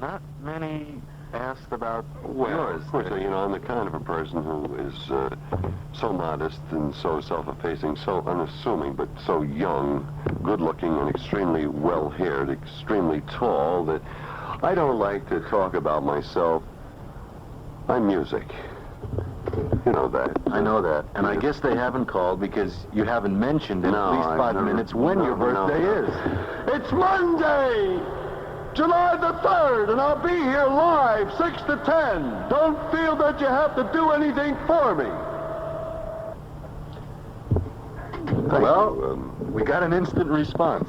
not many asked about Well, yours. of course, I'm the kind of a person who is so modest and so self-effacing, so unassuming, but so young, good-looking, and extremely well-haired, extremely tall, that I don't like to talk about myself. I'm music. You know that. I know that. And I guess they haven't called because you haven't mentioned in at least 5 minutes when your birthday is. It's Monday, July the 3rd, and I'll be here live 6 to 10. Don't feel that you have to do anything for me. Well, we got an instant response.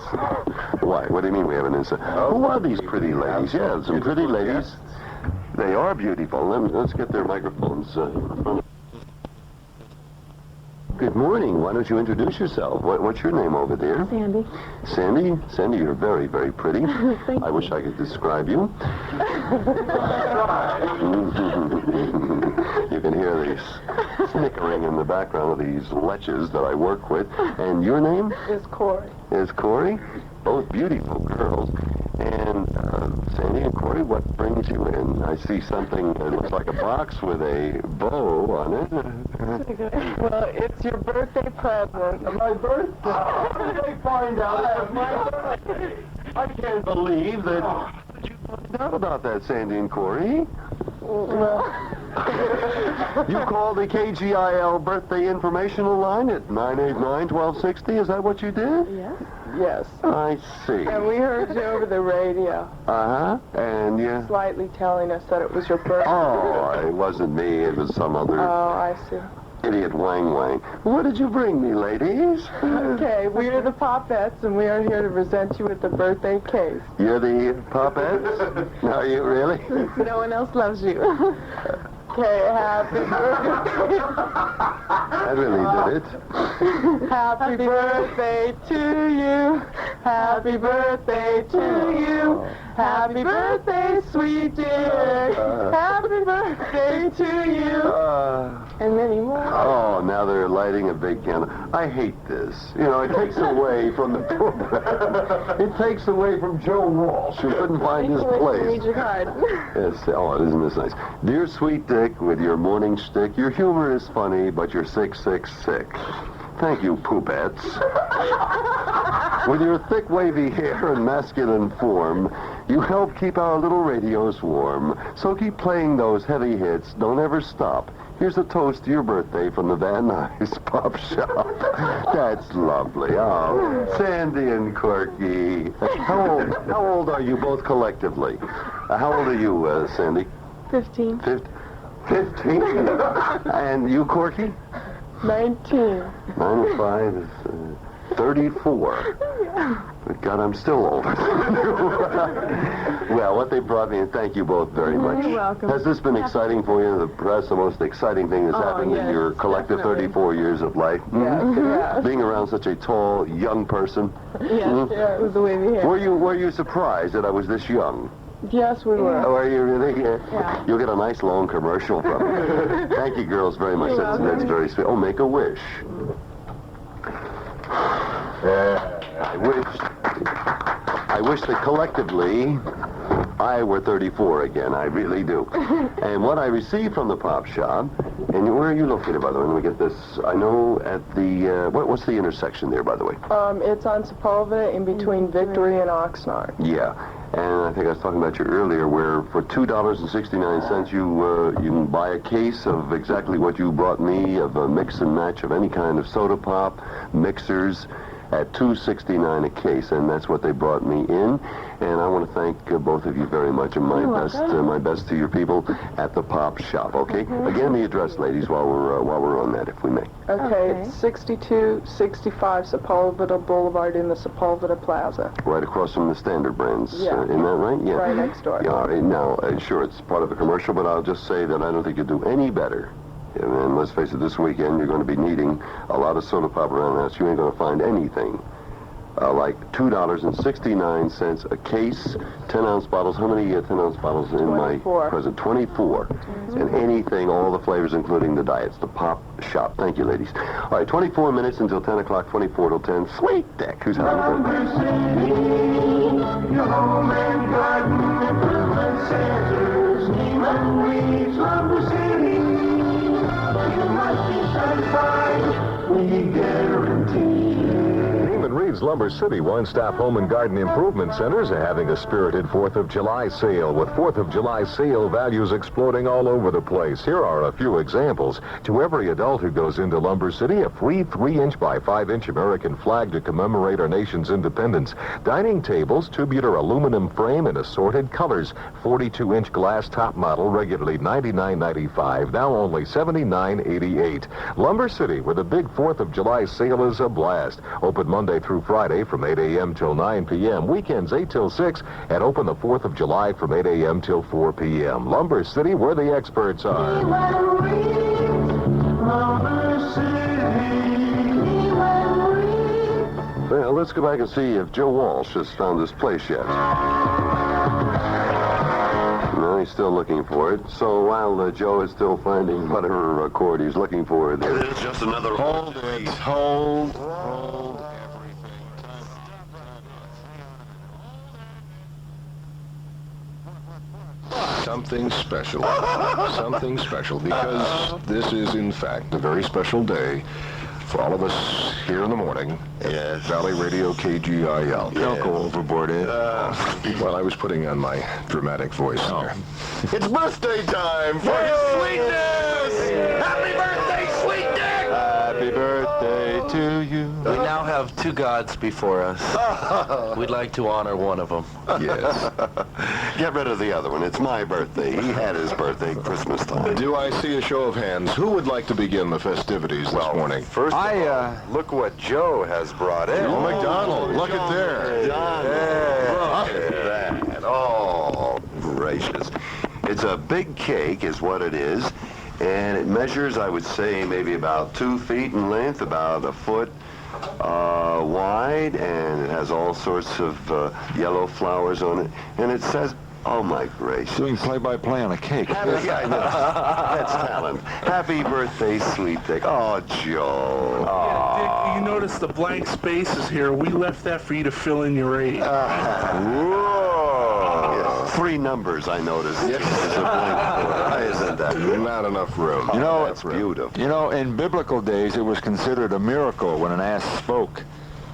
Why? What do you mean we have an instant? Who are these pretty ladies? Yeah, some pretty ladies. They are beautiful. Let's get their microphones in front of. Good morning. Why don't you introduce yourself? What's your name over there? Sandy. Sandy? Sandy, you're very, very pretty. Thank I you. wish I could describe you. You can hear these snickering in the background of these leches that I work with. And your name? Is Corey. Is Corey? Both beautiful girls. And Sandy and Corey, what brings you in? I see something that looks like a box with a bow on it. Well, it's your birthday present. My birthday? How did they find out it's my birthday? I can't believe that. You found out about that, Sandy and Corey. Well, You called the KGIL birthday informational line at 989-1260. Is that what you did? yes. Yes. I see. And we heard you over the radio, Uh-huh. And you... slightly telling us that it was your birthday. Oh, it wasn't me. It was some other Oh, I see. idiot Wang Wang. What did you bring me, ladies? Okay, we are the Popettes, and we are here to present you with the birthday cake. You're the Popettes? Are you really? No one else loves you. Okay, happy birthday. That really did it. Happy birthday to you. Happy birthday to you. Happy birthday, sweet dear. Happy birthday to you. And many more. Oh, now they're lighting a big candle. I hate this. It takes away from the program. It takes away from Joe Walsh, who couldn't find his place. Read your card. Yes. Oh, isn't this nice? Dear sweet Dick, with your morning shtick, your humor is funny, but you're sick, sick, sick. Thank you, poopettes. With your thick, wavy hair and masculine form, you help keep our little radios warm. So keep playing those heavy hits. Don't ever stop. Here's a toast to your birthday from the Van Nuys Pop Shop. That's lovely. Oh, Sandy and Corky. How old are you both collectively? How old are you, Sandy? 15. 15? And you, Corky? 19. 95 is 34. But God, I'm still older than you. Well, what they brought me, and thank you both very much. You're welcome. Has this been exciting for you? Perhaps the most exciting thing that's happened in yes, your collective definitely. 34 years of life? Yes, yes. Being around such a tall, young person? Yes, yes. With the wavy hair. Were you surprised that I was this young? Yes, we were. Oh, are you really? Yeah. You'll get a nice long commercial from me. Thank you, girls, very much. You're That's welcome. very sweet. Oh, make a wish. I wish that collectively I were 34 again. I really do. And what I received from the Pop Shop, and where are you located, by the way? Let me get this. I know at the, what's the intersection there, by the way? It's on Sepulveda in between Victory and Oxnard. Yeah. And I think I was talking about you earlier, where for $2.69 you can buy a case of exactly what you brought me, of a mix and match of any kind of soda pop, mixers, at $2.69 a case, and that's what they brought me in. And I want to thank both of you very much, and my best to your people at the Pop Shop. Okay. Again, the address, ladies, while we're on that, if we may. Okay, it's 6265 Sepulveda Boulevard in the Sepulveda Plaza. Right across from the Standard Brands. Yeah. Isn't that right? Yeah. Right next door. Yeah. All right. Now, sure, it's part of a commercial, but I'll just say that I don't think you do any better. And let's face it, this weekend you're going to be needing a lot of soda pop around the house. You ain't going to find anything like $2.69 a case, 10-ounce bottles. How many 10-ounce bottles in 24. my present? 24. And anything, all the flavors, including the diets. The Pop Shop. Thank you, ladies. All right, 24 minutes until 10 o'clock, 24 till 10. Sweet Dick. Who's having a birthday? when Reed's Lumber City, you must be satisfied. We guarantee. Even Reed's Lumber City one-stop home and garden improvement centers are having a spirited 4th of July sale, with 4th of July sale values exploding all over the place. Here are a few examples. To every adult who goes into Lumber City, a free 3-inch by 5-inch American flag to commemorate our nation's independence. Dining tables, tubular aluminum frame in assorted colors. 42-inch glass top model, regularly $99.95, now only $79.88. Lumber City, where the big 4th of July sale is a blast. Open Monday through Friday from 8 a.m. till 9 p.m. Weekends 8 till 6, and open the 4th of July from 8 a.m. till 4 p.m. Lumber City, where the experts are. Well, let's go back and see if Joe Walsh has found this place yet. No, he's still looking for it. So while Joe is still finding whatever chord he's looking for, there it is, just another... Hold it. Hold. Something special. Something special, because this is, in fact, a very special day for all of us here in the morning. Yes. Valley Radio KGIL. Don't go overboard, Ed. Well, I was putting on my dramatic voice there. It's birthday time for his sweetness! Happy birthday, Sweet Dick! Happy birthday to you. We now have two gods before us. We'd like to honor one of them. Yes. Get rid of the other one. It's my birthday. He had his birthday Christmas time. Do I see a show of hands? Who would like to begin the festivities this morning? First of all, look what Joe has brought in. Oh, McDonald, look at there. John, look at that. Oh, gracious. It's a big cake is what it is, and it measures, I would say, maybe about 2 feet in length, about a foot wide, and it has all sorts of yellow flowers on it, and it says, oh my gracious. Doing play-by-play on a cake. Yeah, I know. That's talent. Happy birthday, Sweet Dick. Oh, Joe. Yeah, Dick, you notice the blank spaces here. We left that for you to fill in your 8. Whoa. Yeah, 3 numbers, I noticed. Yes. Why isn't that? Not enough room. You know, That's beautiful. You know, in biblical days, it was considered a miracle when an ass spoke.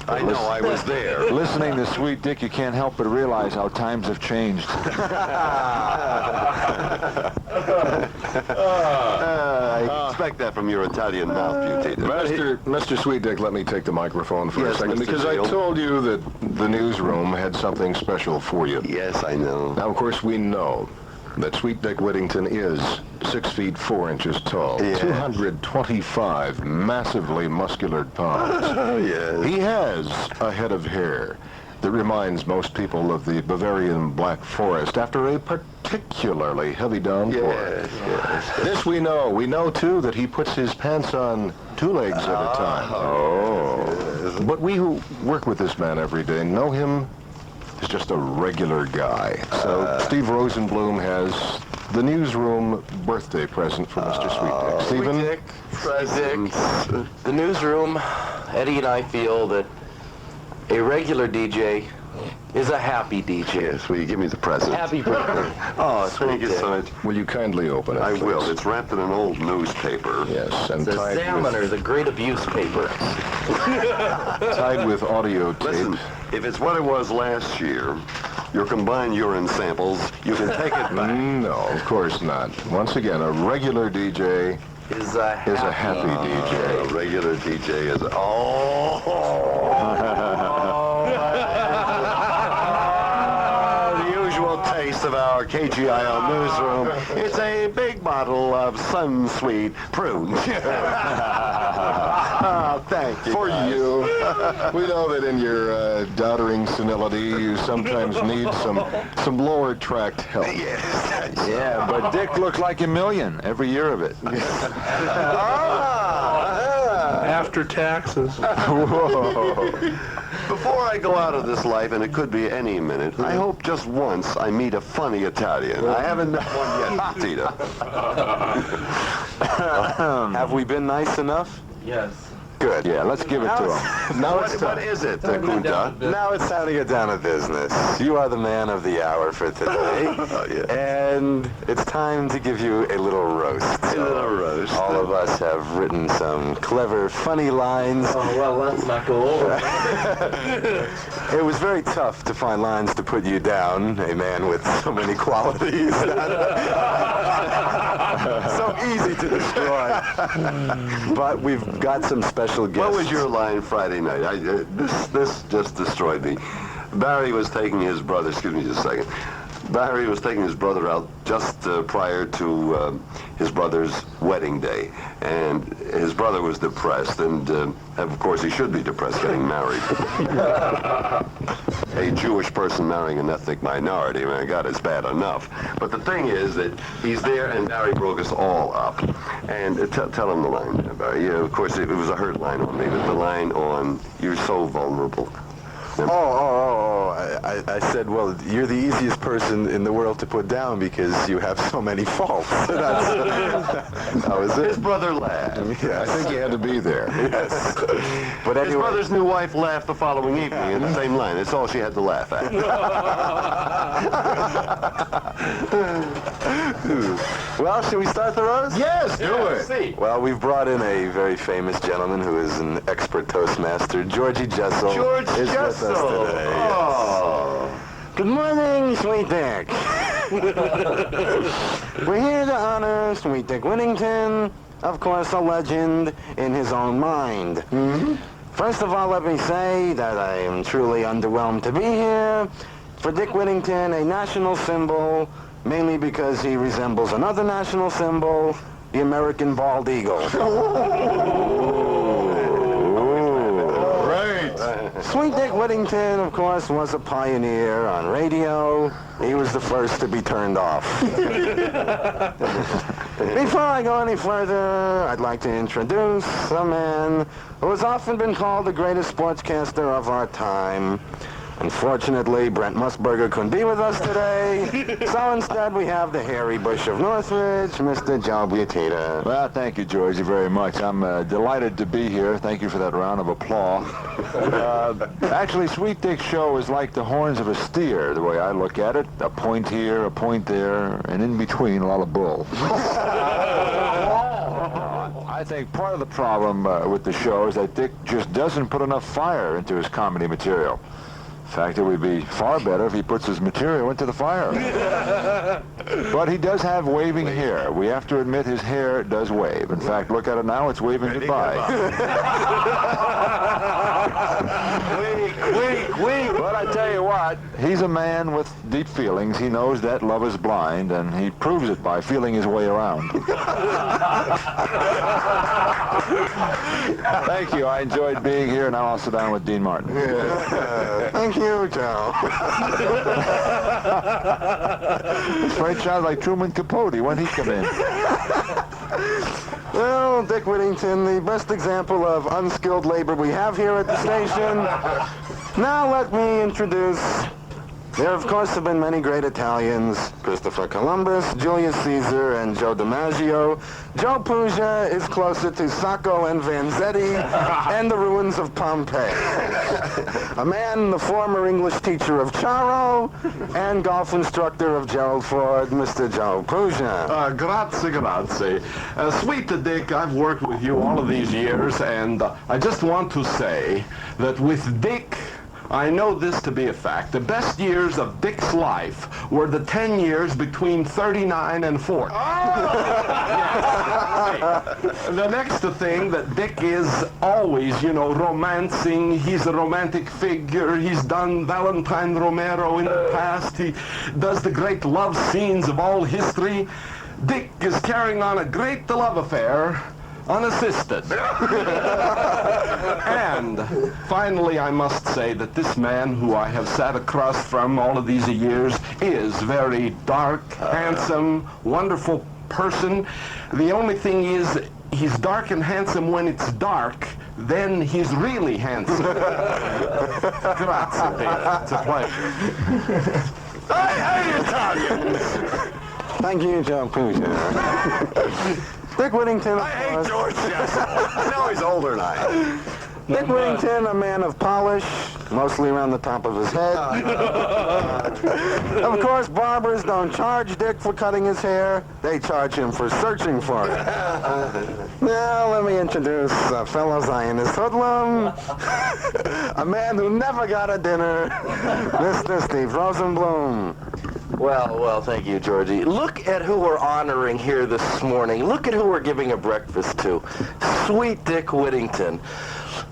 I know, I was there. Listening to Sweet Dick, you can't help but realize how times have changed. I expect that from your Italian mouth, Beauty. Mr. Sweet Dick, let me take the microphone for Yes, a second, Mr. because Seal. I told you that the newsroom had something special for you. Yes, I know. Now, of course, we know that Sweet Dick Whittington is 6 feet 4 inches tall, Yes. 225 massively muscular pounds. Yes. He has a head of hair that reminds most people of the Bavarian Black Forest after a particularly heavy downpour. Yes, yes. This we know. We know, too, that he puts his pants on 2 legs at a time. Oh. But we who work with this man every day know him as just a regular guy. So Steve Rosenblum has the newsroom birthday present for Mr. Sweet Dick. Stephen? Dick, the newsroom, Eddie and I feel that a regular DJ is a happy DJ. Yes, will you give me the present? Happy birthday. Oh, thank you so much. Will you kindly open it, I please? will. It's wrapped in an old newspaper. Yes, and The tied Examiner, the great abuse paper. with audio tape. Listen, if it's what it was last year, your combined urine samples, you can take it back. No, of course not. Once again, a regular DJ Is a happy DJ. A regular DJ is... Oh! The usual taste of our KGIL newsroom. It's a big bottle of Sunsweet prunes. Oh, thank you. For you. We know that in your doddering senility, you sometimes need some lower tract help. Yes. Yeah, but Dick looked like $1 million every year of it. After taxes. Whoa. Before I go out of this life, and it could be any minute, I hope just once I meet a funny Italian. I haven't met one yet, Tita. Have we been nice enough? Yes. Good. Yeah, let's give it to him. Now what is it, Kunta? Now it's time to get down to business. You are the man of the hour for today. And it's time to give you a little roast. A little roast. All of us have written some clever, funny lines. Oh, well, let's not go over. It was very tough to find lines to put you down, a man with so many qualities. So easy to destroy. But we've got some special guests. What was your line Friday night? This just destroyed me. Barry was taking his brother, excuse me just a second. Barry was taking his brother out just prior to his brother's wedding day. And his brother was depressed, and of course he should be depressed getting married. A Jewish person marrying an ethnic minority, I mean, God, it's bad enough. But the thing is that he's there, and Barry broke us all up. And tell him the line, Barry. Yeah, of course, it was a hurt line on me, but the line on, you're so vulnerable. I said, well, you're the easiest person in the world to put down because you have so many faults. That was it. His brother laughed. I think you had to be there. Yes. But His anyway, brother's new wife laughed the following evening in the same line. That's all she had to laugh at. well, should we start the roast? Yes, do it. Well, we've brought in a very famous gentleman who is an expert Toastmaster, Georgie Jessel. George is with us Jessel. today. Oh. Good morning, Sweet Dick. We're here to honor Sweet Dick Whittington, of course a legend in his own mind. First of all, let me say that I am truly underwhelmed to be here. For Dick Whittington, a national symbol, mainly because he resembles another national symbol, the American bald eagle. Sweet Dick Whittington, of course, was a pioneer on radio. He was the first to be turned off. Before I go any further, I'd like to introduce a man who has often been called the greatest sportscaster of our time. Unfortunately, Brent Musburger couldn't be with us today, so instead we have the hairy bush of Northridge, Mr. Joe Butita. Well, thank you, Georgie, very much. I'm delighted to be here. Thank you for that round of applause. Actually, Sweet Dick's show is like the horns of a steer, the way I look at it. A point here, a point there, and in between, a lot of bull. I think part of the problem with the show is that Dick just doesn't put enough fire into his comedy material. In fact, it would be far better if he puts his material into the fire. But he does have waving hair. We have to admit his hair does wave. In fact, look at it now, it's waving goodbye. Wink. But I tell you what, he's a man with deep feelings. He knows that love is blind, and he proves it by feeling his way around. Thank you. I enjoyed being here. Now I'll sit down with Dean Martin. Thank you, Joe. This right sounds like Truman Capote. When he come in? Well, Dick Whittington, the best example of unskilled labor we have here at the station. Now let me introduce... There, of course, have been many great Italians, Christopher Columbus, Julius Caesar, and Joe DiMaggio. Joe Puglia is closer to Sacco and Vanzetti and the ruins of Pompeii. A man, the former English teacher of Charo and golf instructor of Gerald Ford, Mr. Joe Puglia. Grazie. Sweet Dick, I've worked with you all of these years, and I just want to say that with Dick, I know this to be a fact. The best years of Dick's life were the 10 years between 39 and 40. The next thing that Dick is always, romancing. He's a romantic figure. He's done Valentine Romero in the past. He does the great love scenes of all history. Dick is carrying on a great love affair unassisted. And finally, I must say that this man who I have sat across from all of these years is very dark, handsome, wonderful person. The only thing is, he's dark and handsome when it's dark, then he's really handsome. Grazie, Dick. It's a pleasure. Hey, Italians! Thank you, Joe Puglia. Dick Whittington, of I hate course. George Jessel. I know he's older than I am. Dick Whittington, a man of polish, mostly around the top of his head. Of course, barbers don't charge Dick for cutting his hair. They charge him for searching for it. Now, let me introduce a fellow Zionist hoodlum, a man who never got a dinner, Mr. Steve Rosenblum. Well, thank you, Georgie. Look at who we're honoring here this morning. Look at who we're giving a breakfast to. Sweet Dick Whittington.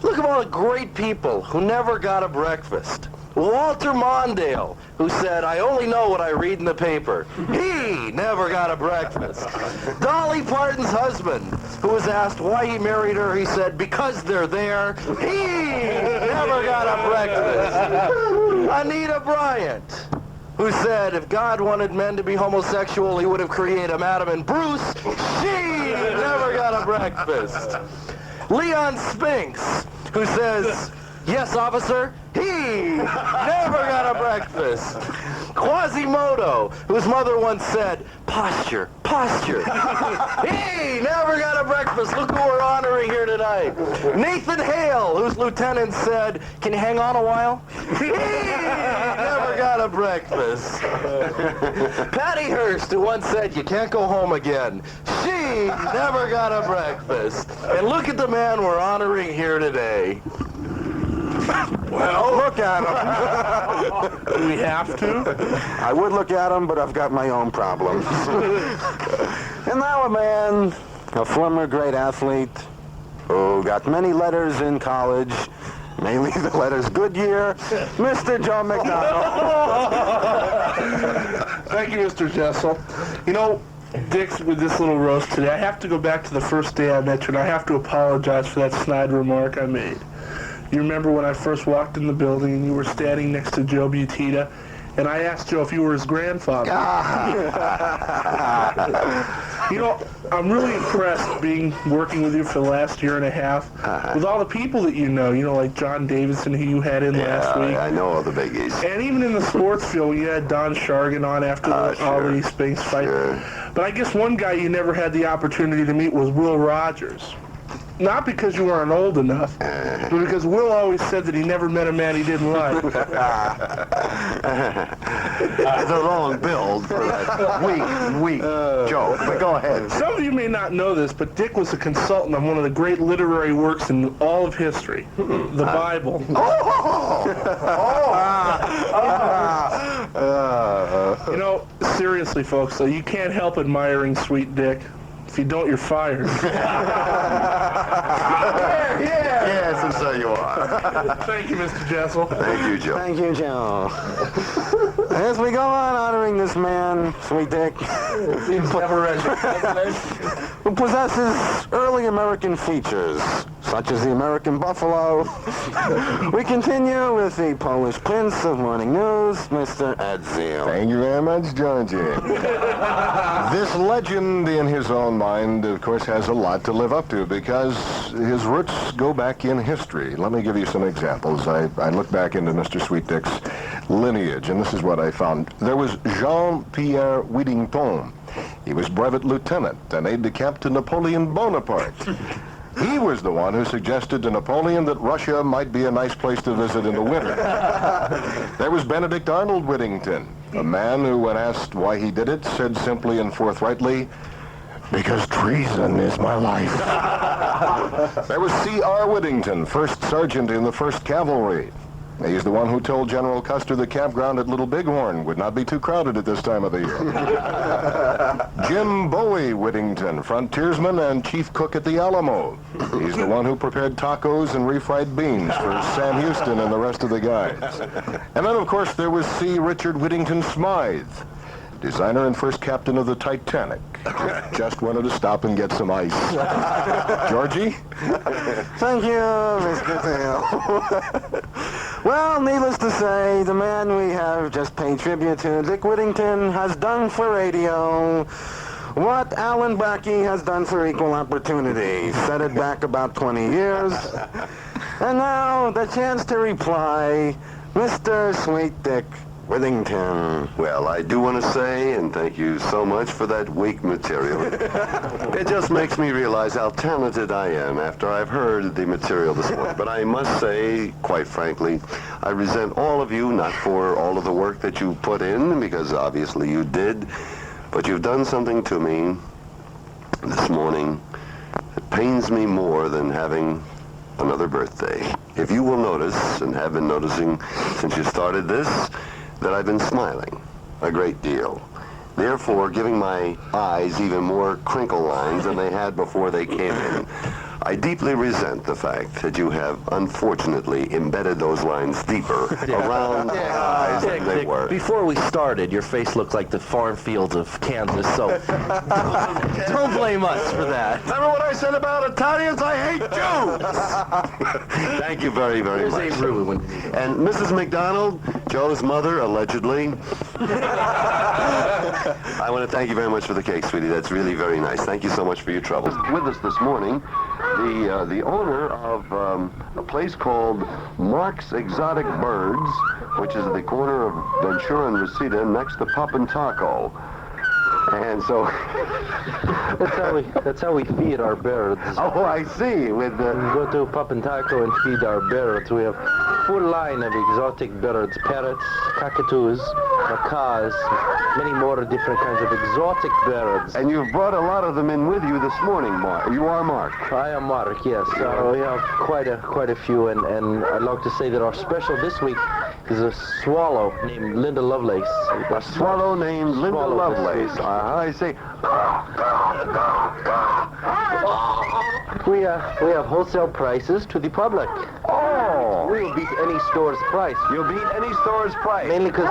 Look at all the great people who never got a breakfast. Walter Mondale, who said, I only know what I read in the paper. He never got a breakfast. Dolly Parton's husband, who was asked why he married her, he said, because they're there. He never got a breakfast. Anita Bryant, who said if God wanted men to be homosexual, he would have created Adam and Bruce. She never got a breakfast. Leon Spinks, who says, yes, officer, he never got a breakfast. Quasimodo, whose mother once said, posture, posture. He never got a breakfast. Look who we're honoring here tonight. Nathan Hale, whose lieutenant said, can you hang on a while? He never got a breakfast. Patty Hearst, who once said, you can't go home again. She never got a breakfast. And look at the man we're honoring here today. Well, look at him. Do we have to? I would look at him, but I've got my own problems. And now a man, a former great athlete, who got many letters in college, mainly the letters Goodyear, Mr. Joe McDonald. Thank you, Mr. Jessel. You know, Dick, with this little roast today, I have to go back to the first day I met you, and I have to apologize for that snide remark I made. You remember when I first walked in the building and you were standing next to Joe Butita, and I asked Joe if you were his grandfather. You know, I'm really impressed working with you for the last year and a half, with all the people that you know, like John Davidson, who you had in last week. I know all the biggies. And even in the sports field, you had Don Shargan on after all the Spinks fight. Sure. But I guess one guy you never had the opportunity to meet was Will Rogers. Not because you weren't old enough, but because Will always said that he never met a man he didn't like. The wrong build for that weak joke, but go ahead. Some of you may not know this, but Dick was a consultant on one of the great literary works in all of history, the Bible. You know, seriously, folks, you can't help admiring Sweet Dick. If you don't, you're fired. Yes, and so you are. Thank you, Mr. Jessel. Thank you, Joe. Thank you, Joe. As we go on honoring this man, Sweet Dick, who possesses early American features, such as the American buffalo, we continue with the Polish Prince of Morning News, Mr. Ed Zeal. Thank you very much, Georgie. This legend, in his own mind, of course, has a lot to live up to because his roots go back in history. Let me give you some examples. I looked back into Mr. Sweet Dick's lineage, and this is what I found. There was Jean-Pierre Whittington. He was brevet lieutenant and aide-de-camp to Napoleon Bonaparte. He was the one who suggested to Napoleon that Russia might be a nice place to visit in the winter. There was Benedict Arnold Whittington, a man who, when asked why he did it, said simply and forthrightly, because treason is my life. There was C.R. Whittington, first sergeant in the 1st Cavalry. He's the one who told General Custer the campground at Little Bighorn would not be too crowded at this time of the year. Jim Bowie Whittington, frontiersman and chief cook at the Alamo. He's the one who prepared tacos and refried beans for Sam Houston and the rest of the guys. And then, of course, there was C. Richard Whittington Smythe, designer and first captain of the Titanic. Just wanted to stop and get some ice. Georgie? Thank you, Mr. Zeal. Well, needless to say, the man we have just paid tribute to, Dick Whittington, has done for radio what Alan Backey has done for equal opportunity. Set it back about 20 years. And now, the chance to reply, Mr. Sweet Dick Whittington. Well, I do want to say, and thank you so much for that weak material. It just makes me realize how talented I am after I've heard the material this morning. But I must say, quite frankly, I resent all of you, not for all of the work that you put in, because obviously you did, but you've done something to me this morning that pains me more than having another birthday. If you will notice, and have been noticing since you started this, that I've been smiling a great deal. Therefore, giving my eyes even more crinkle lines than they had before they came in. I deeply resent the fact that you have, unfortunately, embedded those lines deeper around my eyes than they were. Before we started, your face looked like the farm fields of Kansas, so don't blame us for that. Remember what I said about Italians? I hate Jews! Thank you very, very much. And Mrs. McDonald, Joe's mother, allegedly. I want to thank you very much for the cake, sweetie. That's really very nice. Thank you so much for your trouble. With us this morning, the owner of a place called Mark's Exotic Birds, which is at the corner of Ventura and Reseda, next to Pop and Taco. And so That's how we feed our birds. oh, I see. With We go to Pop and Taco and feed our birds. We have a full line of exotic birds, parrots, cockatoos, macaws, many more different kinds of exotic birds. and you've brought a lot of them in with you this morning, Mark. You are Mark. I am Mark, yes. We have quite a few, and I'd like to say that our special this week is a swallow named Linda Lovelace. A swallow named Linda Swallow Lovelace. this week. I say. We have wholesale prices to the public. Oh! We will beat any store's price. You'll beat any store's price. Mainly because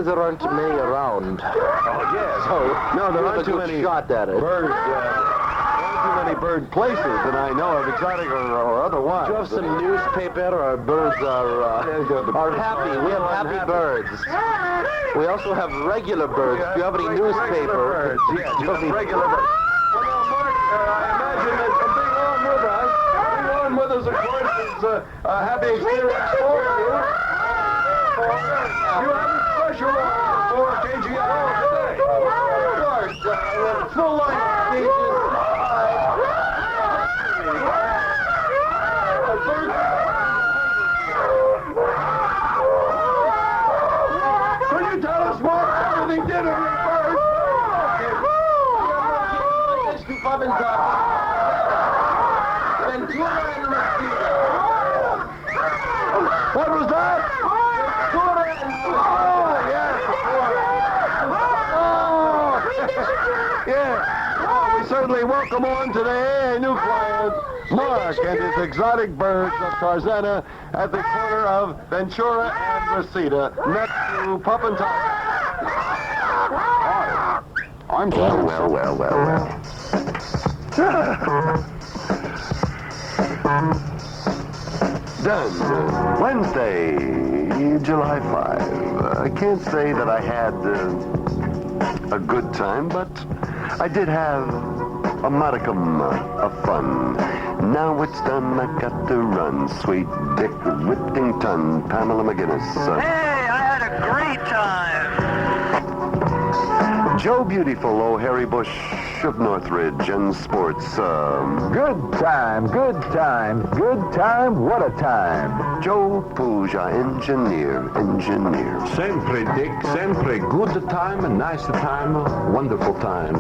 there aren't many around. Oh, yes. Oh, no, there We have aren't a too good many shot at it. birds. There aren't too many bird places that I know of, exotic or otherwise. Do you have some newspaper? Our birds are happy. We have happy birds. We also have regular birds. Do you have any newspaper? Yes, you have regular birds. Well, now, Mark, I imagine that being on with us, of course, is a happy experience for you. You have a special for KGIL today. Of course, full line speeches. Could you tell us more about everything did of your birds? Pop and Taco. Ventura and Reseda. What was that? Ventura and Oh, yes. Oh, yeah. Well, we certainly welcome on today a new client, Mark and his exotic birds of Tarzana at the corner of Ventura and Reseda, next to Pop and Taco. I'm well. Done. Wednesday, July 5. I can't say that I had a good time, but I did have a modicum of fun. Now it's done, I got to run. Sweet Dick Whittington, Pamela McGinnis. Hey, I had a great time. Joe Beautiful, oh Harry Bush of Northridge and sports. Good time, what a time. Joe Puja, engineer. Sempre, Dick, sempre. Good time, nice time, wonderful time.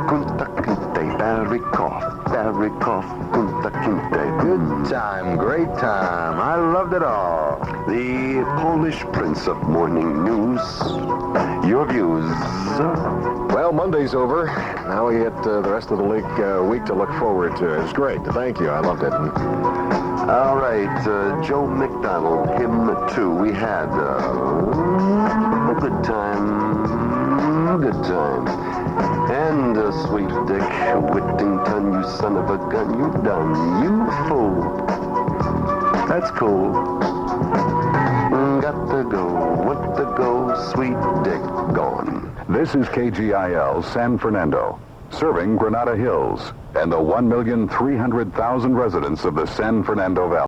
Kunta Kinte, Barry Koff, Kunta Kinte. Good time, great time. I loved it all. The Polish Prince of Morning News. Your views. Well, Monday's over. Now we get the rest of the week to look forward to. It's great. Thank you. I loved it. All right, Joe McDonald, him too. We had a good time. And sweet Dick Whittington, you son of a gun, you done, you fool. That's cool. Got to go, sweet Dick gone. This is KGIL San Fernando, serving Granada Hills and the 1,300,000 residents of the San Fernando Valley.